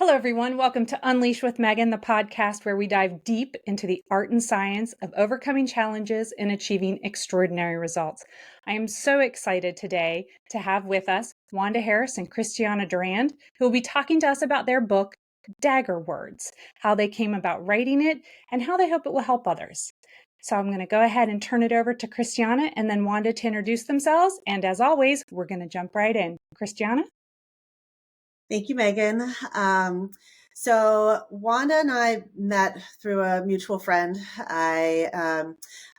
Hello, everyone. Welcome to Unleash with Megan, the podcast where we dive deep into the art and science of overcoming challenges and achieving extraordinary results. I am so excited today to have with us Wanda Harris and Christyanna Durand, who will be talking to us about their book, Dagger Words, how they came about writing it, and how they hope it will help others. So I'm going to go ahead and turn it over to Christyanna and then Wanda to introduce themselves. And as always, we're going to jump right in. Christyanna? Thank you, Megan. So Wanda and I met through a mutual friend. I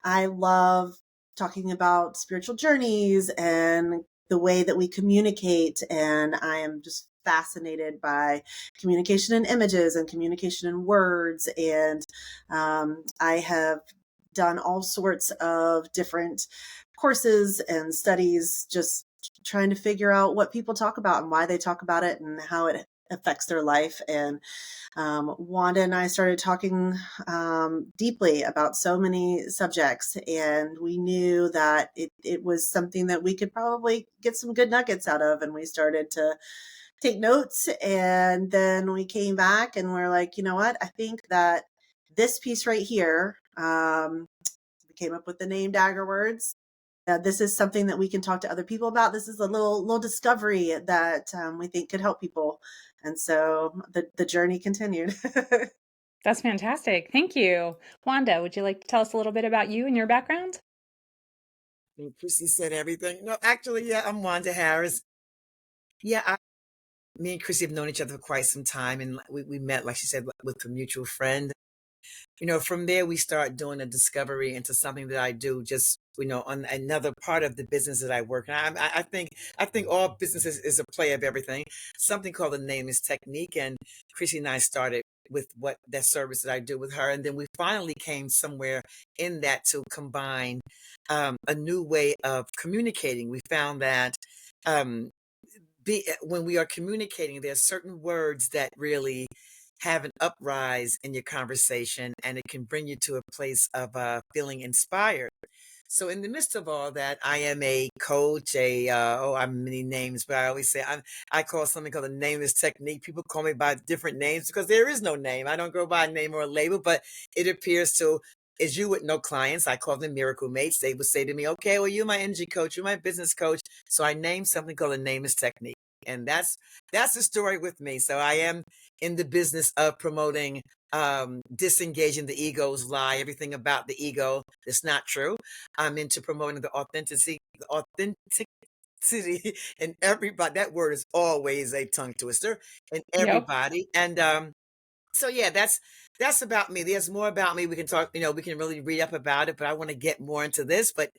love talking about spiritual journeys and the way that we communicate, and I am just fascinated by communication in images and communication in words. And I have done all sorts of different courses and studies, just trying to figure out what people talk about and why they talk about it and how it affects their life. And Wanda and I started talking deeply about so many subjects, and we knew that it was something that we could probably get some good nuggets out of. And we started to take notes, and then we came back and we're like, you know what? I think that this piece right here, we came up with the name Dagger Words. This is something that we can talk to other people about. This is a little discovery that we think could help people. And so the journey continued. That's fantastic. Thank you. Wanda, would you like to tell us a little bit about you and your background? I think Chrissy said everything. No, actually, yeah, I'm Wanda Harris. Yeah, me and Chrissy have known each other for quite some time, and we met, like she said, with a mutual friend. From there we start doing a discovery into something that I do, just on another part of the business that I work. And I think all businesses is a play of everything. Something called the nameless technique, and Chrissy and I started with what that service that I do with her, and then we finally came somewhere in that to combine a new way of communicating. We found that um, when we are communicating, there are certain words that really have an uprise in your conversation, and it can bring you to a place of feeling inspired. So in the midst of all that, I am a coach, I'm many names, but I always say I call something called a nameless technique. People call me by different names because there is no name. I don't go by a name or a label, but it appears to, as you would know, clients, I call them miracle mates. They would say to me, okay, well, you're my energy coach, you're my business coach. So I named something called a nameless technique. And that's the story with me. So I am in the business of promoting disengaging the ego's lie, everything about the ego that's not true. I'm into promoting the authenticity in everybody. That word is always a tongue twister in Yep. everybody. And so yeah, that's about me. There's more about me. We can talk, we can really read up about it, but I want to get more into this. But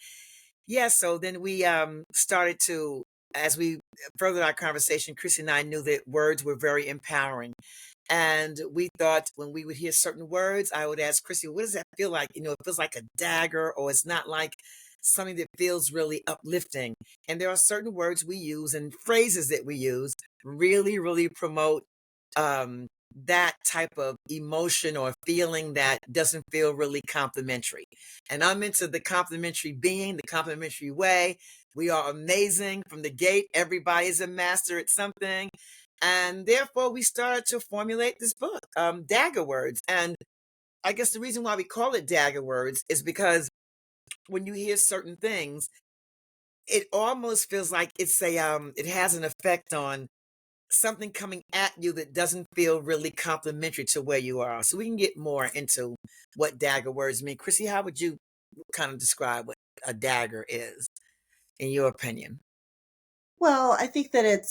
yeah, so then we started to, as we furthered our conversation, Chrissy and I knew that words were very empowering. And we thought when we would hear certain words, I would ask Chrissy, what does that feel like? It feels like a dagger, or it's not like something that feels really uplifting. And there are certain words we use and phrases that we use really, really promote um, that type of emotion or feeling that doesn't feel really complimentary. And I'm into the complimentary being, the complimentary way. We are amazing from the gate. Everybody is a master at something. And therefore, we started to formulate this book, Dagger Words. And I guess the reason why we call it Dagger Words is because when you hear certain things, it almost feels like it has an effect on something coming at you that doesn't feel really complimentary to where you are. So we can get more into what dagger words mean. Chrissy, how would you kind of describe what a dagger is, in your opinion? Well, I think that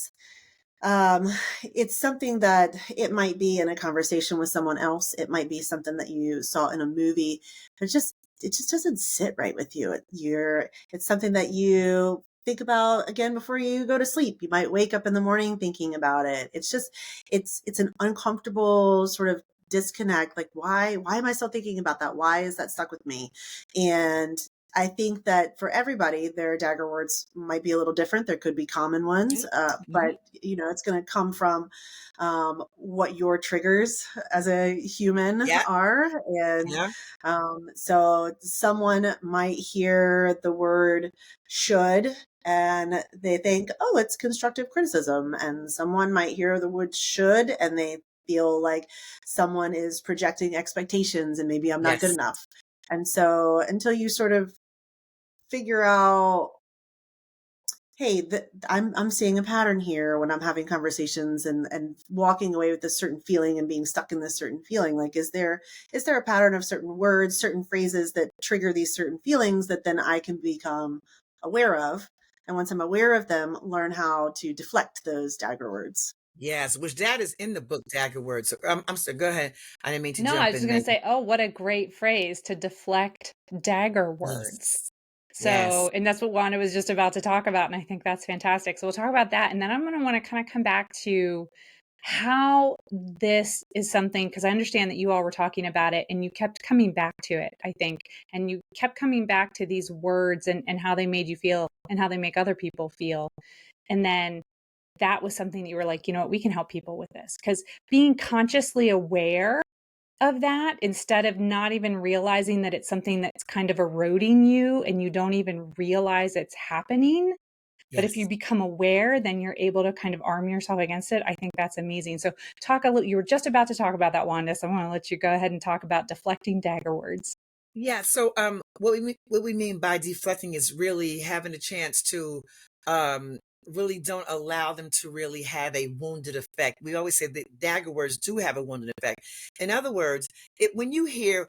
um, it's something that it might be in a conversation with someone else. It might be something that you saw in a movie. It just doesn't sit right with you. It's something that you think about again before you go to sleep. You might wake up in the morning thinking about it. It's an uncomfortable sort of disconnect. Like, why am I still thinking about that? Why is that stuck with me? And I think that for everybody, their dagger words might be a little different. There could be common ones, Mhm. but it's going to come from what your triggers as a human Yeah, are. And yeah. so someone might hear the word should and they think, oh, it's constructive criticism. And someone might hear the word should and they feel like someone is projecting expectations and maybe I'm not good Yes. enough. And so until you sort of figure out, hey, I'm seeing a pattern here when I'm having conversations and walking away with a certain feeling and being stuck in this certain feeling. Like, is there a pattern of certain words, certain phrases that trigger these certain feelings that then I can become aware of? And once I'm aware of them, learn how to deflect those dagger words. Yes, which that is in the book, Dagger Words. So, I'm sorry, go ahead. I didn't mean to No, I jump was in, just going to Megan. say, oh, what a great phrase to deflect dagger words. Yes. Yes. So, and that's what Wanda was just about to talk about. And I think that's fantastic. So, we'll talk about that. And then I'm going to want to kind of come back to how this is something, because I understand that you all were talking about it and you kept coming back to it, I think. And you kept coming back to these words and how they made you feel and how they make other people feel. And then that was something that you were like, you know what, we can help people with this. Because being consciously aware of that, instead of not even realizing that it's something that's kind of eroding you and you don't even realize it's happening. But if you Yes. become aware, then you're able to kind of arm yourself against it. I think that's amazing. So talk a little, you were just about to talk about that, Wanda. So I want to let you go ahead and talk about deflecting dagger words. Yeah. So, what we mean by deflecting is really having a chance to, really don't allow them to really have a wounded effect. We always say that dagger words do have a wounded effect. In other words, when you hear,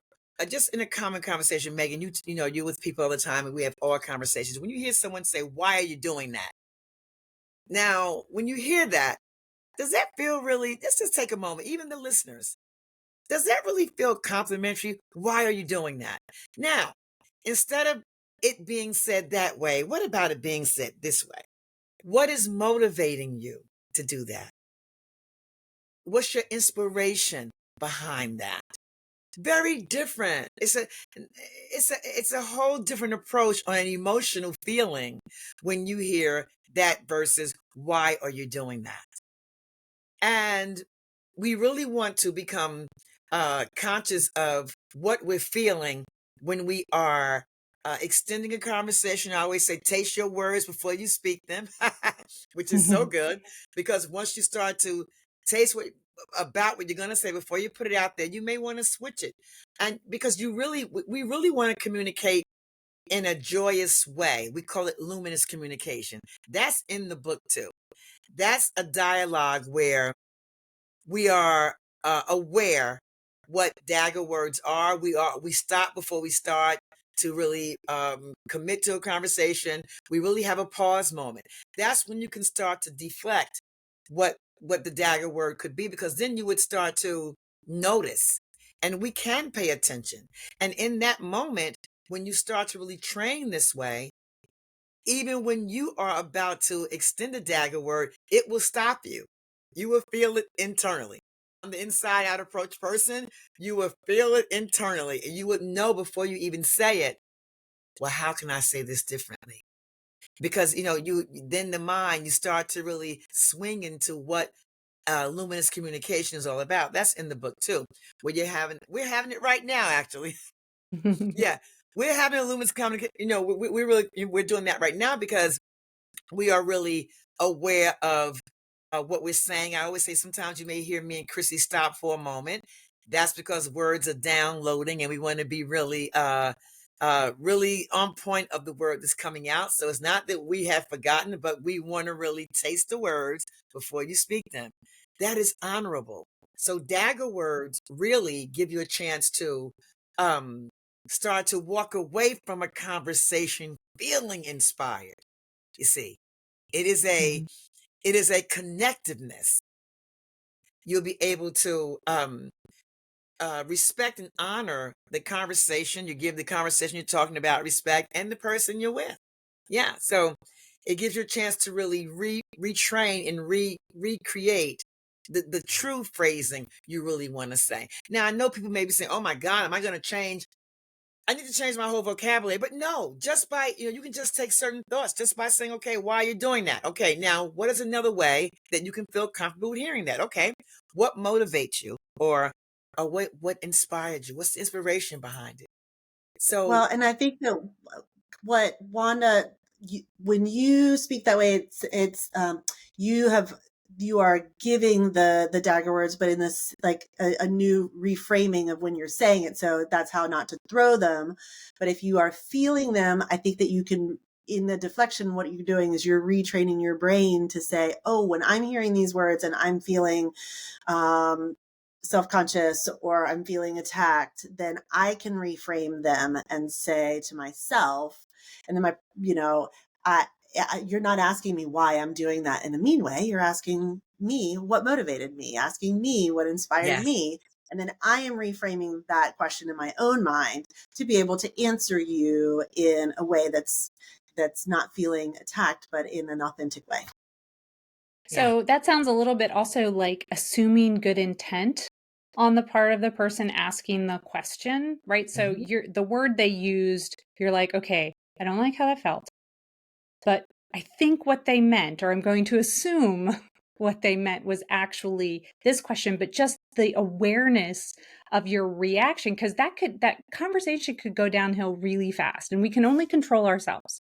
just in a common conversation, Megan, you know, you're with people all the time, and we have all conversations. When you hear someone say, "Why are you doing that?" Now, when you hear that, does that feel really? Let's just take a moment, even the listeners. Does that really feel complimentary? Why are you doing that? Now, instead of it being said that way, what about it being said this way? What is motivating you to do that? What's your inspiration behind that? Very different. It's a whole different approach on an emotional feeling when you hear that versus why are you doing that? And we really want to become conscious of what we're feeling when we are extending a conversation. I always say, taste your words before you speak them, which is so good because once you start to taste about what you're going to say before you put it out there, you may want to switch it. And because we really want to communicate in a joyous way. We call it luminous communication. That's in the book too. That's a dialogue where we are aware what dagger words are. We stop before we start to really commit to a conversation. We really have a pause moment. That's when you can start to deflect what the dagger word could be, because then you would start to notice, and we can pay attention. And in that moment, when you start to really train this way, even when you are about to extend a dagger word, it will stop you. You will feel it internally. On the inside out approach person, you will feel it internally, and you would know before you even say it, well, how can I say this differently? Because you then the mind, you start to really swing into what luminous communication is all about. That's in the book too, where we're having it right now, actually. Yeah, we're having a luminous communication. We're doing that right now because we are really aware of what we're saying. I always say sometimes you may hear me and Chrissy stop for a moment. That's because words are downloading, and we want to be really on point of the word that's coming out. So it's not that we have forgotten, but we want to really taste the words before you speak them. That is honorable. So dagger words really give you a chance to start to walk away from a conversation feeling inspired. You see, it is a connectiveness. You'll be able to respect and honor the conversation. You give the conversation you're talking about respect and the person you're with. Yeah, so it gives you a chance to really retrain and recreate the true phrasing you really want to say. Now, I know people may be saying, "Oh my God, am I going to change? I need to change my whole vocabulary." But no, just by, you can just take certain thoughts just by saying, okay, why are you doing that? Okay, now what is another way that you can feel comfortable with hearing that? Okay, what motivates you, or what inspired you? What's the inspiration behind it? So, Well, and I think that what Wanda, when you speak that way, you have you are giving the dagger words, but in this like a new reframing of when you're saying it. So that's how not to throw them. But if you are feeling them, I think that you can, in the deflection, what you're doing is you're retraining your brain to say, oh, when I'm hearing these words and I'm feeling self-conscious or I'm feeling attacked, then I can reframe them and say to myself, and then you're not asking me why I'm doing that in a mean way. You're asking me what motivated me, asking me what inspired Yes. me. And then I am reframing that question in my own mind to be able to answer you in a way that's not feeling attacked, but in an authentic way. Yeah. So that sounds a little bit also like assuming good intent on the part of the person asking the question, right? So the word they used, you're like, okay, I don't like how that felt, but I think what they meant, or I'm going to assume what they meant was actually this question, but just the awareness of your reaction, because that conversation could go downhill really fast, and we can only control ourselves,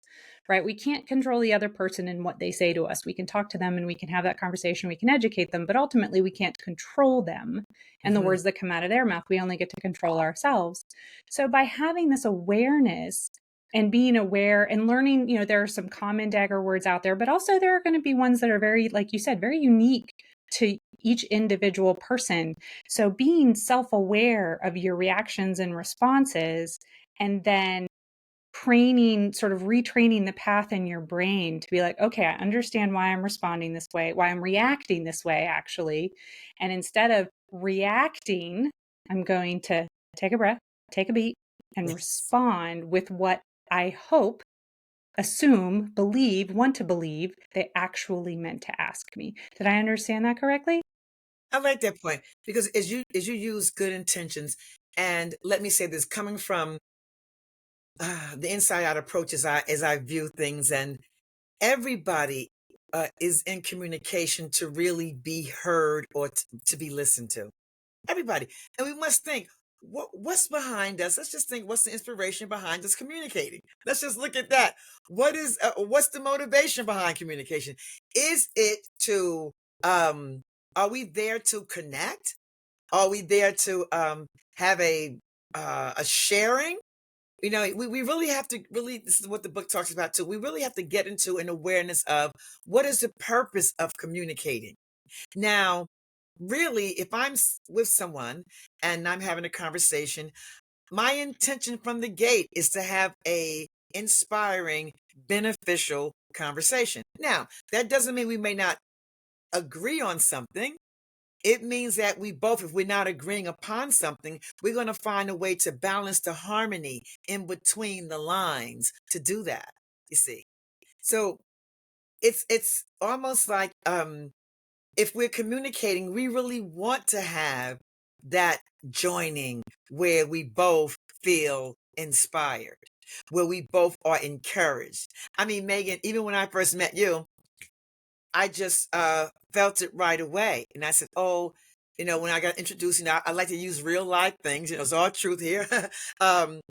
right? We can't control the other person and what they say to us. We can talk to them and we can have that conversation, we can educate them, but ultimately we can't control them and the words that come out of their mouth. We only get to control ourselves. So by having this awareness and being aware and learning, there are some common dagger words out there, but also there are going to be ones that are very, like you said, very unique to each individual person. So being self-aware of your reactions and responses, and then sort of retraining the path in your brain to be like, okay, I understand why I'm responding this way, why I'm reacting this way, actually. And instead of reacting, I'm going to take a breath, take a beat, and respond with what I hope, assume, believe, want to believe they actually meant to ask me. Did I understand that correctly? I like that point because as you use good intentions, and let me say this, coming from the inside out approach as I view things, and everybody is in communication to really be heard or to be listened to. Everybody, and we must think. What's behind us? Let's just think. What's the inspiration behind us communicating? Let's just look at that. What's the motivation behind communication? Is it to are we there to connect? Are we there to have a sharing? We really have to this is what the book talks about too. We really have to get into an awareness of what is the purpose of communicating. Now, really, if I'm with someone and I'm having a conversation, my intention from the gate is to have a inspiring, beneficial conversation. Now, that doesn't mean we may not agree on something. It means that we both, if we're not agreeing upon something, we're going to find a way to balance the harmony in between the lines to do that. You see, so it's almost like if we're communicating, we really want to have that joining where we both feel inspired, where we both are encouraged. I mean, Megan, even when I first met you, I just felt it right away. And I said, oh, when I got introduced, I like to use real life things, it's all truth here. um,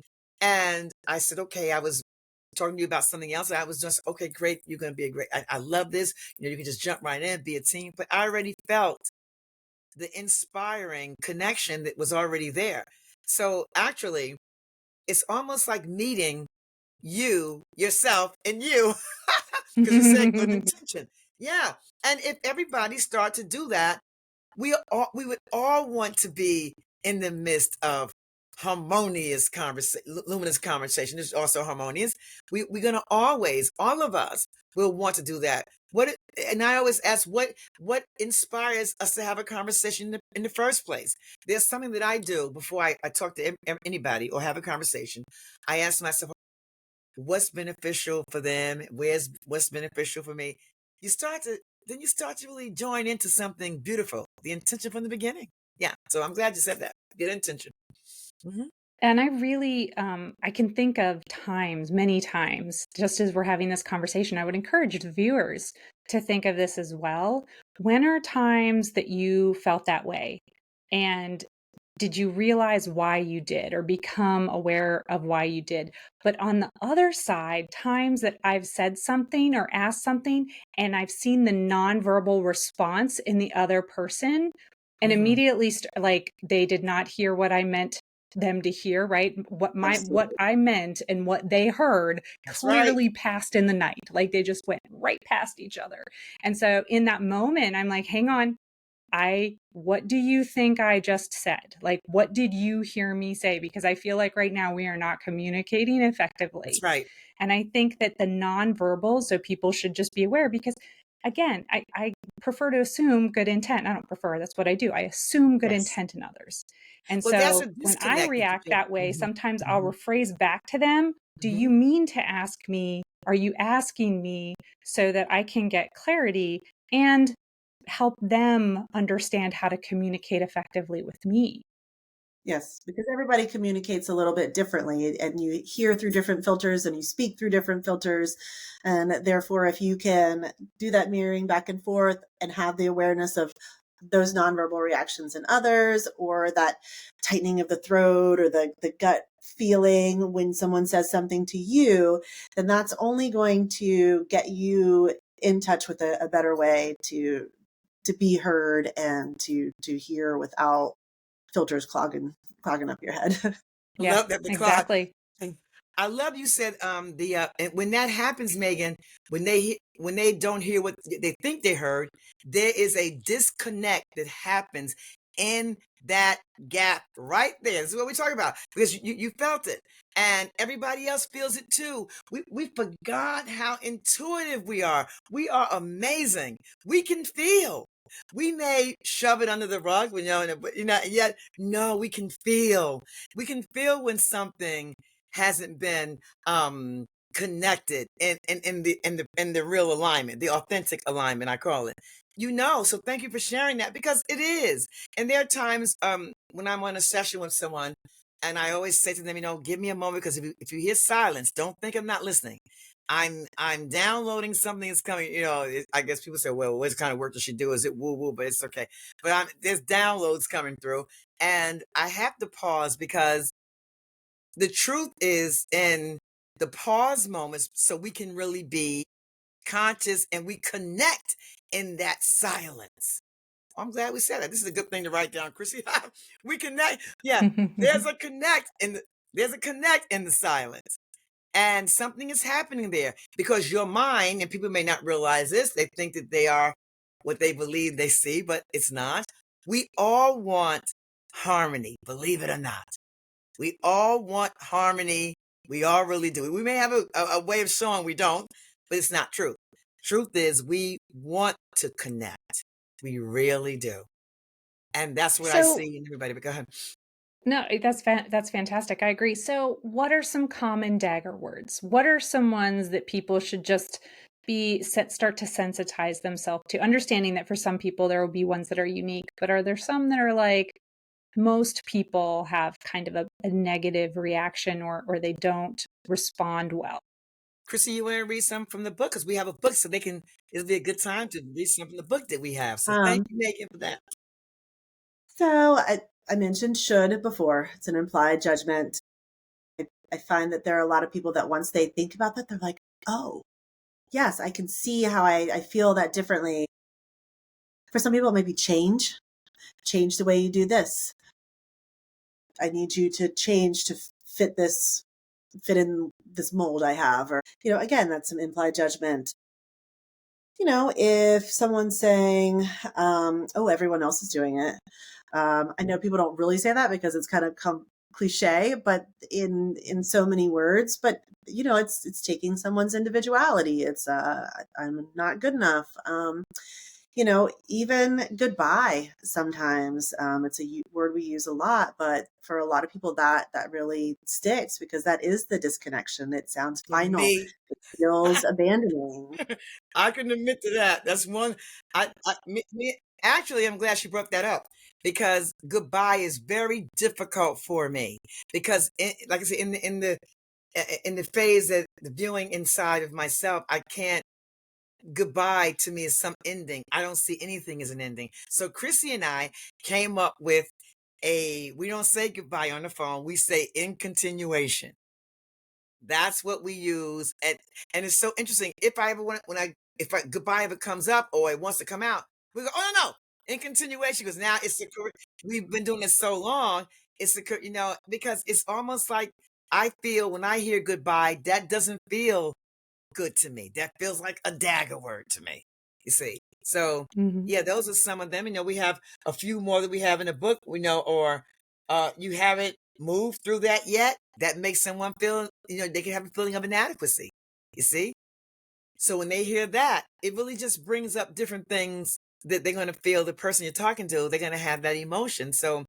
and I said, okay, I was talking to you about something else. I was just, okay, great. You're going to be I love this. You can just jump right in, be a team. But I already felt the inspiring connection that was already there. So actually, it's almost like meeting you, yourself, and you, because you said good intention. Yeah. And if everybody start to do that, we would all want to be in the midst of harmonious conversation, luminous conversation. There's also harmonious. We're gonna always, all of us will want to do that. And I always ask, what inspires us to have a conversation in the first place? There's something that I do before I talk to anybody or have a conversation. I ask myself, what's beneficial for them? What's beneficial for me? You start to really join into something beautiful. The intention from the beginning. Yeah. So I'm glad you said that. Good intention. Mm-hmm. And I really, I can think of times, many times, just as we're having this conversation, I would encourage the viewers to think of this as well. When are times that you felt that way? And did you realize why you did or become aware of why you did? But on the other side, times that I've said something or asked something and I've seen the nonverbal response in the other person and Mhm. immediately like they did not hear what I meant them to hear, right? What Absolutely. I meant and what they heard That's right. clearly passed in the night. Like they just went right past each other. And so in that moment, I'm like, hang on, what do you think I just said? Like, what did you hear me say? Because I feel like right now we are not communicating effectively. That's right. And I think that the nonverbal, so people should just be aware because again, I prefer to assume good intent. I don't prefer, that's what I do. I assume good Yes. intent in others. And Well, that's a so when I disconnect that you react feel. that way, Mhm. sometimes I'll Mhm. rephrase back to them, do you Mhm. mean to ask me? Are you asking me so that I can get clarity and help them understand how to communicate effectively with me? Yes, because everybody communicates a little bit differently and you hear through different filters and you speak through different filters. And therefore, if you can do that mirroring back and forth and have the awareness of those nonverbal reactions in others, or that tightening of the throat or the gut feeling when someone says something to you, then that's only going to get you in touch with a better way to be heard and to hear without filters clogging up your head. I Yeah, love that the clock. exactly. And I love you said the and when that happens, Megan, when they don't hear what they think they heard, there is a disconnect that happens in that gap right there. This is what we're talking about because you felt it, and everybody else feels it too. We forgot how intuitive we are. We are amazing. We can feel. We may shove it under the rug, but yet no, we can feel. We can feel when something hasn't been connected in the real alignment, the authentic alignment, I call it. So thank you for sharing that because it is. And there are times when I'm on a session with someone and I always say to them, give me a moment because if you hear silence, don't think I'm not listening. I'm downloading something that's coming. I guess people say, well, what kind of work does she do? Is it woo woo? But it's okay. But there's downloads coming through, and I have to pause because the truth is in the pause moments, so we can really be conscious and we connect in that silence. I'm glad we said that. This is a good thing to write down, Chrissy. We connect. Yeah, there's a connect there's a connect in the silence. And something is happening there because your mind, and people may not realize this, they think that they are what they believe they see, but it's not. We all want harmony, believe it or not. We all want harmony. We all really do. We may have a way of showing we don't, but it's not true. Truth is, we want to connect. We really do. And that's what I So see in everybody. But go ahead. no, that's fantastic. I agree. So, what are some common dagger words? What are some ones that people should just start to sensitize themselves to? Understanding that for some people there will be ones that are unique, but are there some that are like most people have kind of a negative reaction or they don't respond well? Chrissy, you want to read some from the book? Because we have a book, so it'll be a good time to read some from the book that we have. So thank Um, you, Megan, for that. so I mentioned should before. It's an implied judgment. I find that there are a lot of people that once they think about that, they're like, oh, yes, I can see how I feel that differently. For some people, it might be change the way you do this. I need you to change to fit in this mold I have. Or, again, that's some implied judgment. If someone's saying, oh, everyone else is doing it. I know people don't really say that because it's kind of cliche, but in so many words, but it's taking someone's individuality. It's I'm not good enough. Even goodbye sometimes, it's a word we use a lot, but for a lot of people that really sticks because that is the disconnection. It sounds For final. me, It feels abandoning. I can admit to that. That's one. Actually, I'm glad she brought that up because goodbye is very difficult for me because, like I said, in the phase that the viewing inside of myself, I can't. Goodbye to me is some ending. I don't see anything as an ending. So Chrissy and I came up with we don't say goodbye on the phone. We say in continuation. That's what we use. And it's so interesting. If I ever want, if goodbye ever comes up or it wants to come out, we go, oh no, in continuation. Because now it's the we've been doing it so long. It's the, because it's almost like I feel when I hear goodbye, that doesn't feel good to me. That feels like a dagger word to me. You see? So yeah, those are some of them. We have a few more that we have in the book, or you haven't moved through that yet. That makes someone feel, they can have a feeling of inadequacy. You see? So when they hear that, it really just brings up different things that they're going to feel. The person you're talking to, they're going to have that emotion. So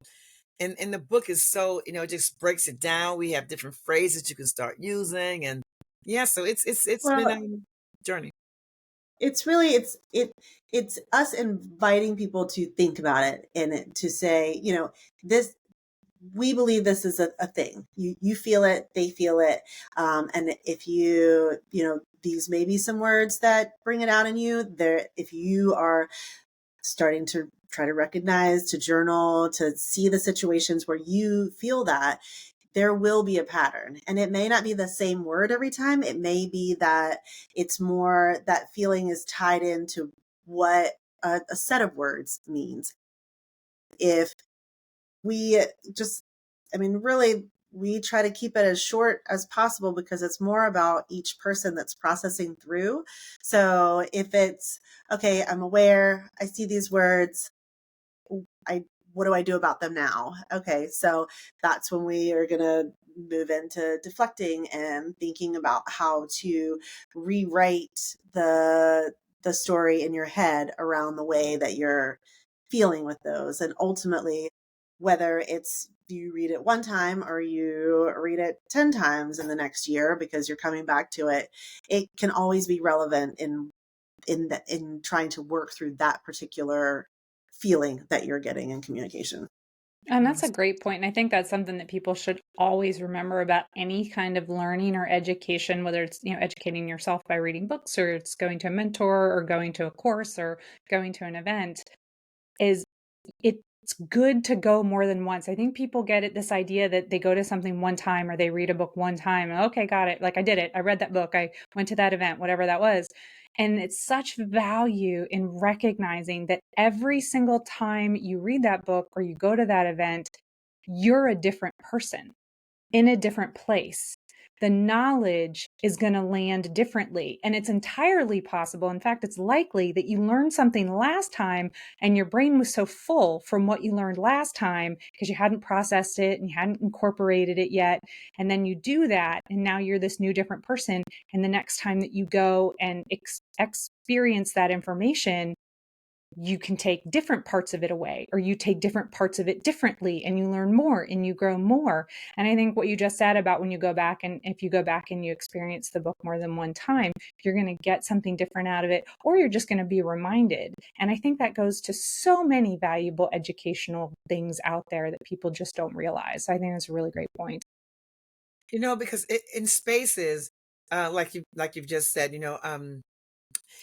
and the book is so, it just breaks it down. We have different phrases you can start using, and yeah, so it's been Well, a journey. it's really it's us inviting people to think about it and to say, this, we believe this is a thing. You feel it, they feel it, and if these may be some words that bring it out in you. There, if you are starting to try to recognize, to journal, to see the situations where you feel that, there will be a pattern. And it may not be the same word every time. It may be that it's more that feeling is tied into what a set of words means. If we really, we try to keep it as short as possible because it's more about each person that's processing through. So if it's, okay, I'm aware, I see these words, what do I do about them now? Okay, so that's when we are going to move into deflecting and thinking about how to rewrite the story in your head around the way that you're feeling with those. And ultimately, whether it's you read it one time or you read it 10 times in the next year because you're coming back to it, it can always be relevant in trying to work through that particular feeling that you're getting in communication. And that's a great point. And I think that's something that people should always remember about any kind of learning or education, whether it's, educating yourself by reading books or it's going to a mentor or going to a course or going to an event, is it's good to go more than once. I think people get it, this idea that they go to something one time or they read a book one time. Okay, got it. Like I did it. I read that book. I went to that event, whatever that was. And it's such value in recognizing that every single time you read that book or you go to that event, you're a different person in a different place. The knowledge is going to land differently. And it's entirely possible. In fact, it's likely that you learned something last time and your brain was so full from what you learned last time because you hadn't processed it and you hadn't incorporated it yet. And then you do that. And now you're this new, different person. And the next time that you go and experience that information, you can take different parts of it away, or you take different parts of it differently and you learn more and you grow more. And I think what you just said about when you go back, and if you go back and you experience the book more than one time, you're going to get something different out of it, or you're just going to be reminded. And I think that goes to so many valuable educational things out there that people just don't realize. So I think that's a really great point. Because in spaces, like you've just said,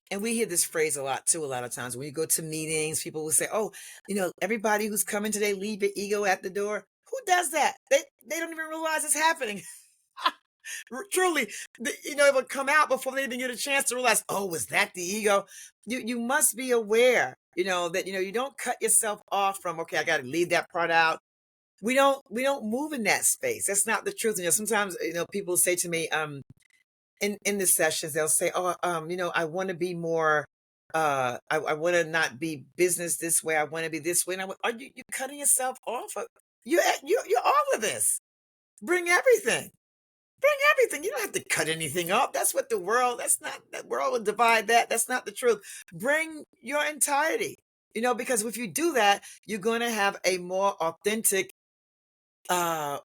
and we hear this phrase a lot too. A lot of times when you go to meetings, people will say, "Oh, everybody who's coming today, leave your ego at the door." Who does that? They don't even realize it's happening. Truly, it would come out before they even get a chance to realize, "Oh, was that the ego?" You must be aware, that you don't cut yourself off from. Okay, I got to leave that part out. We don't move in that space. That's not the truth. Sometimes people say to me, in the sessions, they'll say, "Oh, I want to be more. I want to not be business this way. I want to be this way." And I went, "Are you cutting yourself off? You're all of this. Bring everything. Bring everything. You don't have to cut anything off. That's what the world. That's not that world will divide that. That's not the truth. Bring your entirety. Because if you do that, you're going to have a more authentic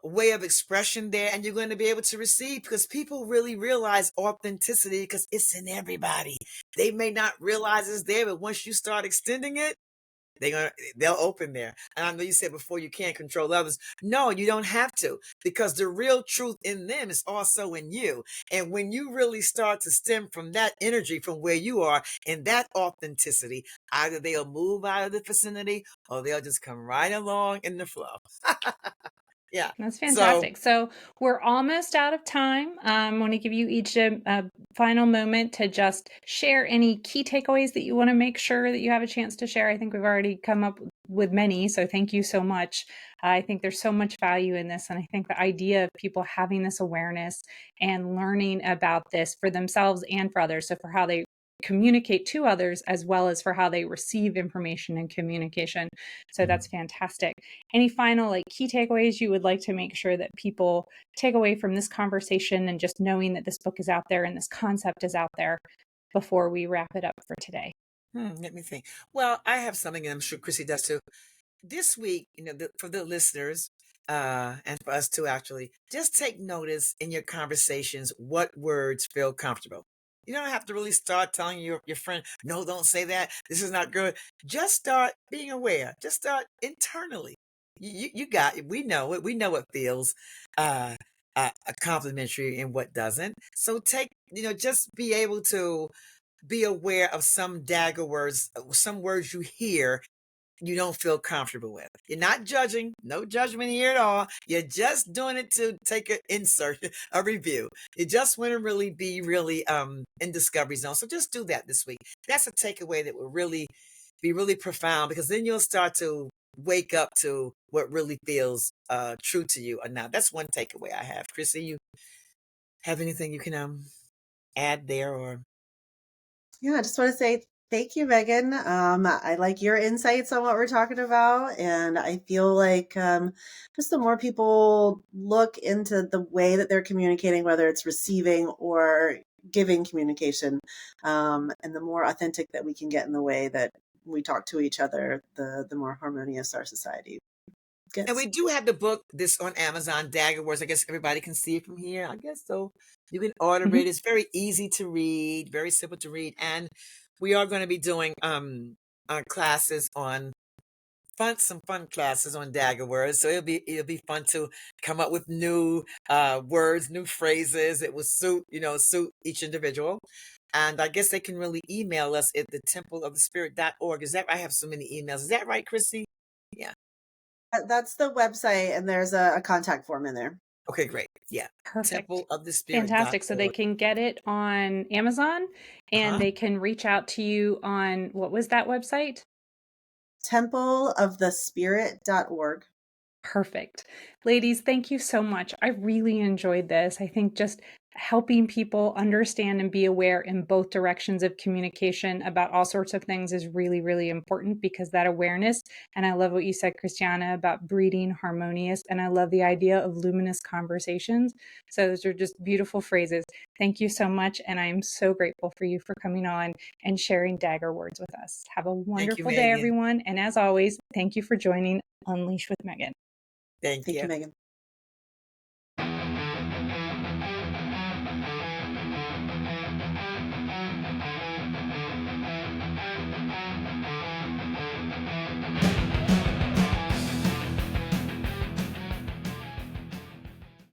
way of expression there, and you're going to be able to receive, because people really realize authenticity because it's in everybody. They may not realize it's there, but once you start extending it, they'll open there. And I know you said before you can't control others. No, you don't have to, because the real truth in them is also in you. And when you really start to stem from that energy from where you are and that authenticity, either they'll move out of the vicinity or they'll just come right along in the flow. Yeah. That's So fantastic. So we're almost out of time. I want to give you each a final moment to just share any key takeaways that you want to make sure that you have a chance to share. I think we've already come up with many, so thank you so much. I think there's so much value in this, and I think the idea of people having this awareness and learning about this for themselves and for others, so for how they communicate to others as well as for how they receive information and communication. So that's fantastic. Any final key takeaways you would like to make sure that people take away from this conversation and just knowing that this book is out there and this concept is out there before we wrap it up for today? let me think. Well, I have something, and I'm sure Chrissy does too. This week, for the listeners, and for us too, actually, just take notice in your conversations what words feel comfortable. You don't have to really start telling your friend, no, don't say that. This is not good. Just start being aware. Just start internally. You got it. We know it. We know what feels uh, complimentary and what doesn't. So just be able to be aware of some dagger words, some words you hear you don't feel comfortable with. You're not judging, no judgment here at all. You're just doing it to take an insert, a review. You just want to really be really in discovery zone. So just do that this week. That's a takeaway that will really be really profound, because then you'll start to wake up to what really feels true to you or not. That's one takeaway I have. Chrissy, you have anything you can add there? Or Yeah, I just want to say thank you, Megan. I like your insights on what we're talking about. And I feel like just the more people look into the way that they're communicating, whether it's receiving or giving communication, and the more authentic that we can get in the way that we talk to each other, the more harmonious our society gets. And we do have the book this on Amazon, Dagger Words. I guess everybody can see it from here. I guess so. You can order it. It's very easy to read, very simple to read. And we are going to be doing classes on some fun classes on dagger words. So it'll be fun to come up with new words, new phrases. It will suit each individual. And I guess they can really email us at the templeofthespirit.org. I have so many emails. Is that right, Chrissy? Yeah. That's the website, and there's a contact form in there. Okay, great. Yeah. Perfect. Templeofthespirit.org. Fantastic. So they can get it on Amazon, and they can reach out to you on, what was that website? Templeofthespirit.org. Perfect. Ladies, thank you so much. I really enjoyed this. I think just helping people understand and be aware in both directions of communication about all sorts of things is really, really important, because that awareness, and I love what you said, Christyanna, about breeding harmonious, and I love the idea of luminous conversations. So those are just beautiful phrases. Thank you so much, and I am so grateful for you for coming on and sharing dagger words with us. Have a wonderful day, Megan. everyone. And as always, thank you for joining Unleash with Megan. Thank Thank you. you, Megan.